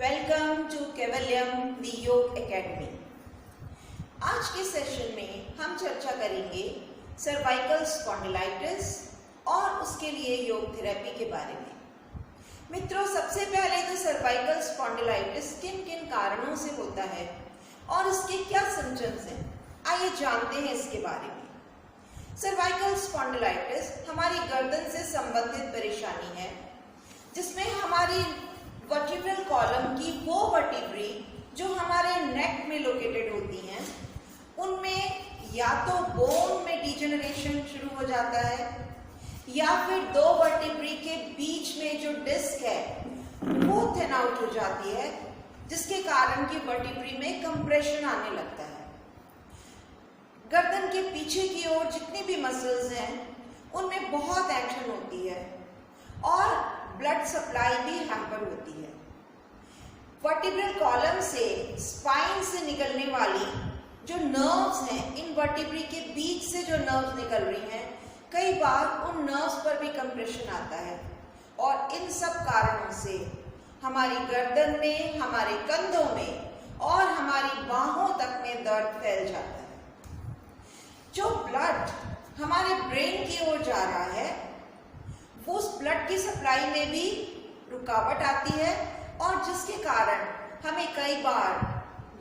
Welcome to केवल्यम the योग academy. आज के सेशन में हम चर्चा करेंगे सर्वाइकल स्पॉन्डिलाइटिस और उसके लिए योग थेरेपी के बारे में। मित्रों, सबसे पहले तो सर्वाइकल स्पॉन्डिलाइटिस किन किन कारणों से होता है और इसके क्या सिम्पटम्स हैं, आइए जानते हैं इसके बारे में। सर्वाइकल स्पॉन्डिलाइटिस हमारी गर्दन से संबंधित परेशानी है जिसमें हमारी वर्टिब्रल कॉलम की वो वर्टिब्री जो हमारे नेक में लोकेटेड होती हैं उनमें या तो बोन में डिजेनरेशन शुरू हो जाता है या फिर दो वर्टिब्री के बीच में जो डिस्क है वो थिन आउट हो जाती है, जिसके कारण की वर्टिब्री में कंप्रेशन आने लगता है। गर्दन के पीछे की ओर जितनी भी मसल्स हैं उनमें बहुत एक्शन होती है और ब्लड सप्लाई भी हैम्पर होती है। वर्टिब्रल कॉलम से स्पाइन से निकलने वाली जो नर्व्स हैं, इन वर्टिब्री के बीच से जो नर्व्स निकल रही हैं, कई बार उन नर्व्स पर भी कंप्रेशन आता है और इन सब कारणों से हमारी गर्दन में, हमारे कंधों में और हमारी बाहों तक में दर्द फैल जाता है। जो ब्लड हमारे ब्रेन की ओर जा रहा है उस ब्लड की सप्लाई में भी रुकावट आती है और जिसके कारण हमें कई बार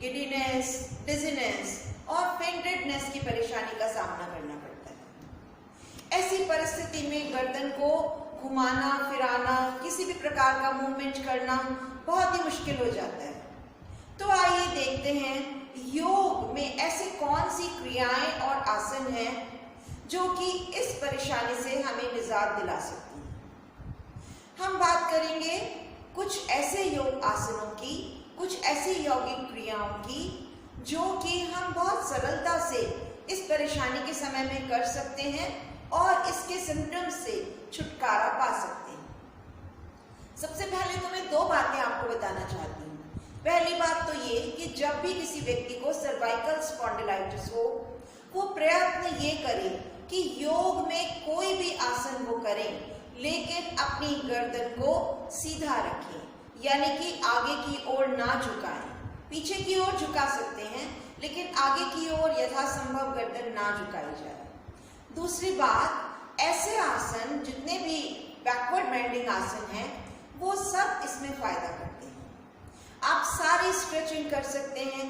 गिडीनेस, डिजीनेस और फेंटेडनेस की परेशानी का सामना करना पड़ता है। ऐसी परिस्थिति में गर्दन को घुमाना फिराना, किसी भी प्रकार का मूवमेंट करना बहुत ही मुश्किल हो जाता है। तो आइए देखते हैं योग में ऐसे कौन सी क्रियाएं और आसन हैं जो कि इस परेशानी से हमें निजात दिला सकती हैं। हम बात करेंगे कुछ ऐसे योग आसनों की, कुछ ऐसी यौगिक क्रियाओं की जो कि हम बहुत सरलता से इस परेशानी के समय में कर सकते हैं और इसके सिम्पटम्स से छुटकारा पा सकते हैं। सबसे पहले तो मैं दो बातें आपको बताना चाहती हूँ। पहली बात तो ये कि जब भी किसी व्यक्ति को सर्वाइकल स्पॉन्डिलाइटिस हो, वो प्रयत्न ये करें कि योग में कोई भी आसन वो करें लेकिन अपनी गर्दन को सीधा रखें, यानी कि आगे की ओर ना झुकाएं। पीछे की ओर झुका सकते हैं लेकिन आगे की ओर यथासंभव गर्दन ना झुकाई जाए। दूसरी बात, ऐसे आसन जितने भी बैकवर्ड बेंडिंग आसन हैं वो सब इसमें फायदा करते हैं। आप सारी स्ट्रेचिंग कर सकते हैं,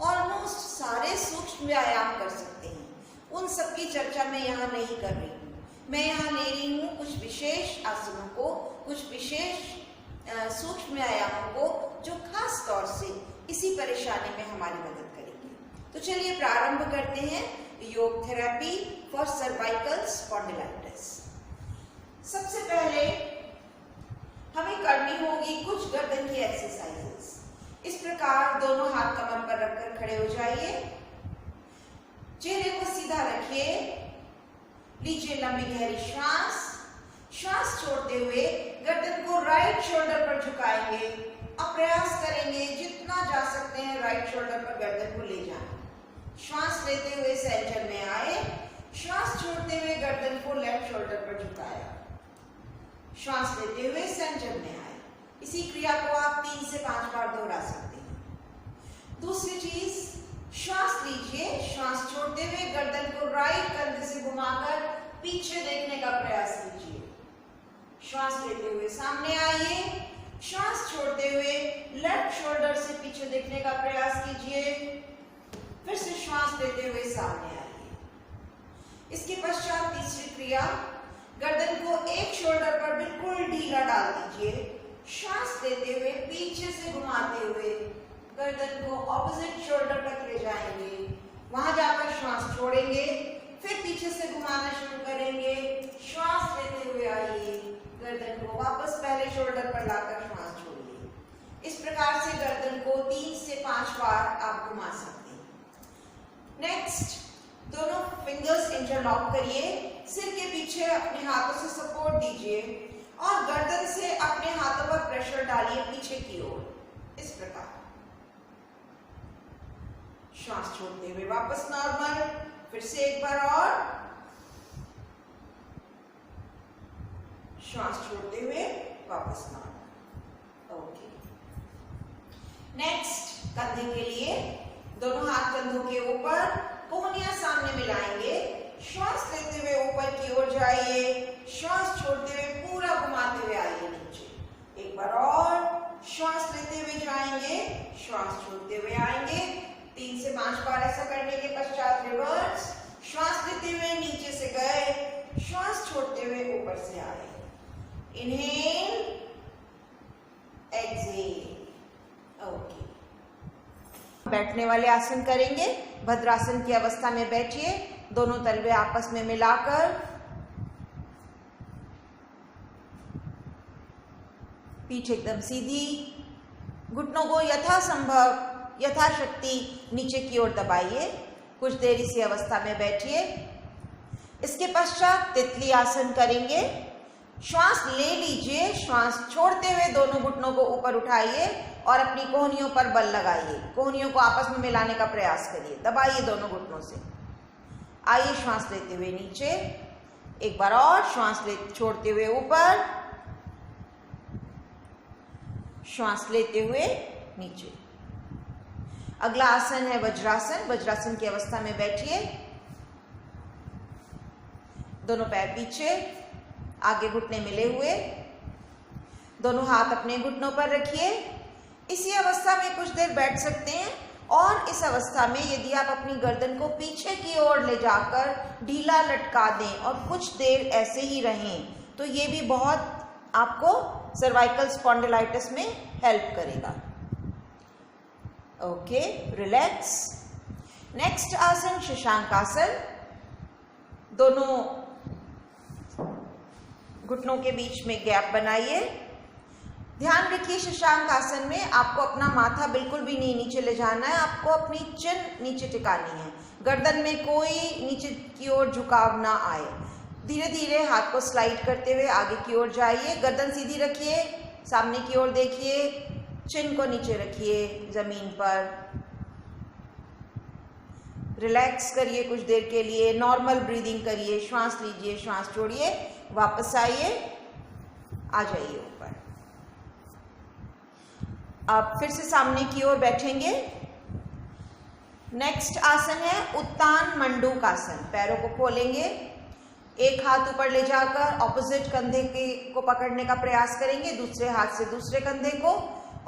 ऑलमोस्ट सारे सूक्ष्म व्यायाम कर सकते हैं। उन सब की चर्चा मैं यहाँ नहीं कर रही हूँ। मैं यहाँ ले रही हूँ कुछ विशेष आसनों को, कुछ विशेष सूक्ष्म व्यायामों को जो खास तौर से इसी परेशानी में हमारी मदद करेंगे। तो चलिए प्रारंभ करते हैं योग थेरेपी फॉर सर्वाइकल स्पॉन्डिलाइटिस। सबसे पहले हमें करनी होगी कुछ गर्दन की एक्सरसाइजेस। इस प्रकार दोनों हाथ कमर पर रखकर खड़े हो जाइए, चेहरे को सीधा रखिए, लीजिए लंबी गहरी श्वास। श्वास छोड़ते हुए गर्दन को राइट शोल्डर पर झुकाएंगे और प्रयास करेंगे जितना जा सकते हैं राइट शोल्डर पर गर्दन को ले जाएं। श्वास लेते हुए सेंटर में आए, श्वास छोड़ते हुए गर्दन को लेफ्ट शोल्डर पर झुकाया, श्वास लेते हुए सेंटर में आए। इसी क्रिया को आप 3 से 5 बार दोहरा सकते हैं। दूसरी चीज, श्वास लीजिए, श्वास छोड़ते हुए गर्दन को राइट कंधे से घुमाकर पीछे देखने का प्रयास कीजिए। श्वास लेते हुए सामने आइए, श्वास छोड़ते हुए लेफ्ट शोल्डर से पीछे देखने का प्रयास कीजिए, फिर से श्वास लेते हुए सामने आइए। इसके पश्चात तीसरी क्रिया, गर्दन को एक शोल्डर पर बिल्कुल ढीला डाल दीजिए, श्वास लेते हुए पीछे से घुमाते हुए गर्दन को ऑपोजिट शोल्डर तक ले जाएंगे, वहां जाकर श्वास छोड़ेंगे, फिर पीछे से घुमाना शुरू करेंगे, श्वास लेते हुए आइए, गर्दन को वापस पहले शोल्डर पर लाकर श्वास छोड़िए। इस प्रकार से गर्दन को 3 से 5 बार आप घुमा सकते हैं। नेक्स्ट, दोनों फिंगर्स इंटरलॉक करिए, सिर के पीछे अपने हाथों से सपोर्ट दीजिए और गर्दन से अपने हाथों पर प्रेशर डालिए पीछे की ओर, इस प्रकार। श्वास छोड़ते हुए वापस नॉर्मल, फिर से एक बार और, श्वास छोड़ते हुए वापस नॉर्मल। ओके, नेक्स्ट कंधे के लिए दोनों हाथ कंधों के ऊपर, कोहनियां सामने मिलाएंगे। श्वास लेते हुए ऊपर की ओर जाइए, श्वास छोड़ते हुए पूरा घुमाते हुए आइए नीचे। एक बार और श्वास लेते हुए जाएंगे, श्वास छोड़ते हुए आएंगे। 3 से 5 बार ऐसा करने के पश्चात रिवर्स, श्वास लेते हुए नीचे से गए, श्वास छोड़ते हुए ऊपर से आए। Inhale, exhale. ओके, बैठने वाले आसन करेंगे। भद्रासन की अवस्था में बैठिए, दोनों तलवे आपस में मिलाकर, पीठ एकदम सीधी, घुटनों को यथासंभव यथाशक्ति नीचे की ओर दबाइए। कुछ देर इसी अवस्था में बैठिए। इसके पश्चात तितली आसन करेंगे। श्वास ले लीजिए, श्वास छोड़ते हुए दोनों घुटनों को ऊपर उठाइए और अपनी कोहनियों पर बल लगाइए। कोहनियों को आपस में मिलाने का प्रयास करिए, दबाइए दोनों घुटनों से। आइए श्वास लेते हुए नीचे, एक बार और श्वास ले छोड़ते हुए ऊपर, श्वास लेते हुए नीचे। अगला आसन है वज्रासन। वज्रासन की अवस्था में बैठिए, दोनों पैर पीछे, आगे घुटने मिले हुए, दोनों हाथ अपने घुटनों पर रखिए। इसी अवस्था में कुछ देर बैठ सकते हैं और इस अवस्था में यदि आप अपनी गर्दन को पीछे की ओर ले जाकर ढीला लटका दें और कुछ देर ऐसे ही रहें तो ये भी बहुत आपको सर्वाइकल स्पॉन्डिलाइटिस में हेल्प करेगा। Okay, relax. नेक्स्ट आसन शशांक आसन। दोनों घुटनों के बीच में गैप बनाइए। ध्यान रखिए शशांक आसन में आपको अपना माथा बिल्कुल भी नहीं नीचे ले जाना है, आपको अपनी चिन नीचे टिकानी है। गर्दन में कोई नीचे की ओर झुकाव ना आए। धीरे धीरे हाथ को स्लाइड करते हुए आगे की ओर जाइए। गर्दन सीधी रखिए, सामने की ओर देखिए, चिन को नीचे रखिए जमीन पर। रिलैक्स करिए कुछ देर के लिए, नॉर्मल ब्रीदिंग करिए। श्वास लीजिए, श्वास छोड़िए, वापस आइए, आ जाइए ऊपर। अब फिर से सामने की ओर बैठेंगे। नेक्स्ट आसन है उत्तान मंडूक आसन। पैरों को खोलेंगे, एक हाथ ऊपर ले जाकर ऑपोजिट कंधे को पकड़ने का प्रयास करेंगे, दूसरे हाथ से दूसरे कंधे को,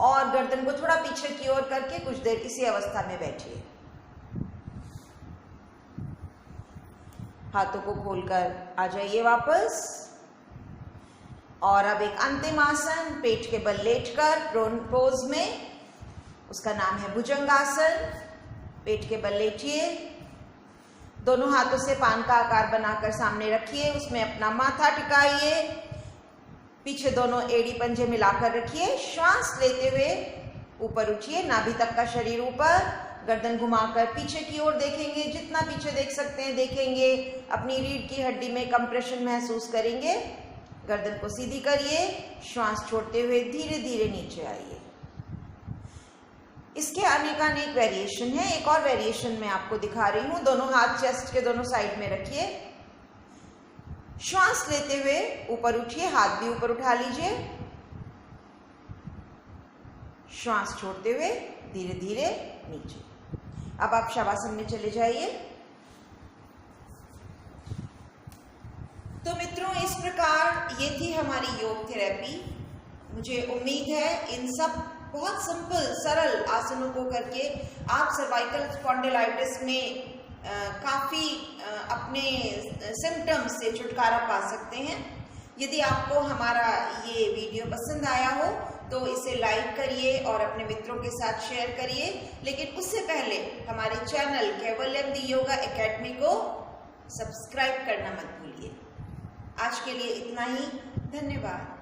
और गर्दन को थोड़ा पीछे की ओर करके कुछ देर इसी अवस्था में बैठिए। हाथों को खोलकर आ जाइए वापस। और अब एक अंतिम आसन, पेट के बल लेटकर प्रोन पोज में, उसका नाम है भुजंगासन। पेट के बल लेटिए, दोनों हाथों से पान का आकार बनाकर सामने रखिए, उसमें अपना माथा टिकाइए, पीछे दोनों एड़ी पंजे मिलाकर रखिए। श्वास लेते हुए ऊपर उठिए, नाभि तक का शरीर ऊपर, गर्दन घुमाकर पीछे की ओर देखेंगे, जितना पीछे देख सकते हैं देखेंगे। अपनी रीढ़ की हड्डी में कंप्रेशन महसूस करेंगे। गर्दन को सीधी करिए, श्वास छोड़ते हुए धीरे धीरे नीचे आइए। इसके अनेकानेक वेरिएशन है। एक और वेरिएशन मैं आपको दिखा रही हूं। दोनों हाथ चेस्ट के दोनों साइड में रखिए, श्वास लेते हुए ऊपर उठिए, हाथ भी ऊपर उठा लीजिए, श्वास छोड़ते हुए धीरे धीरे नीचे। अब आप शवासन में चले जाइए। तो मित्रों, इस प्रकार ये थी हमारी योग थेरेपी। मुझे उम्मीद है इन सब बहुत सिंपल सरल आसनों को करके आप सर्वाइकल स्पॉन्डिलाइटिस में काफ़ी अपने सिम्टम्स से छुटकारा पा सकते हैं। यदि आपको हमारा ये वीडियो पसंद आया हो तो इसे लाइक करिए और अपने मित्रों के साथ शेयर करिए। लेकिन उससे पहले हमारे चैनल कैवल्यम दी योगा एकेडमी को सब्सक्राइब करना मत भूलिए। आज के लिए इतना ही, धन्यवाद।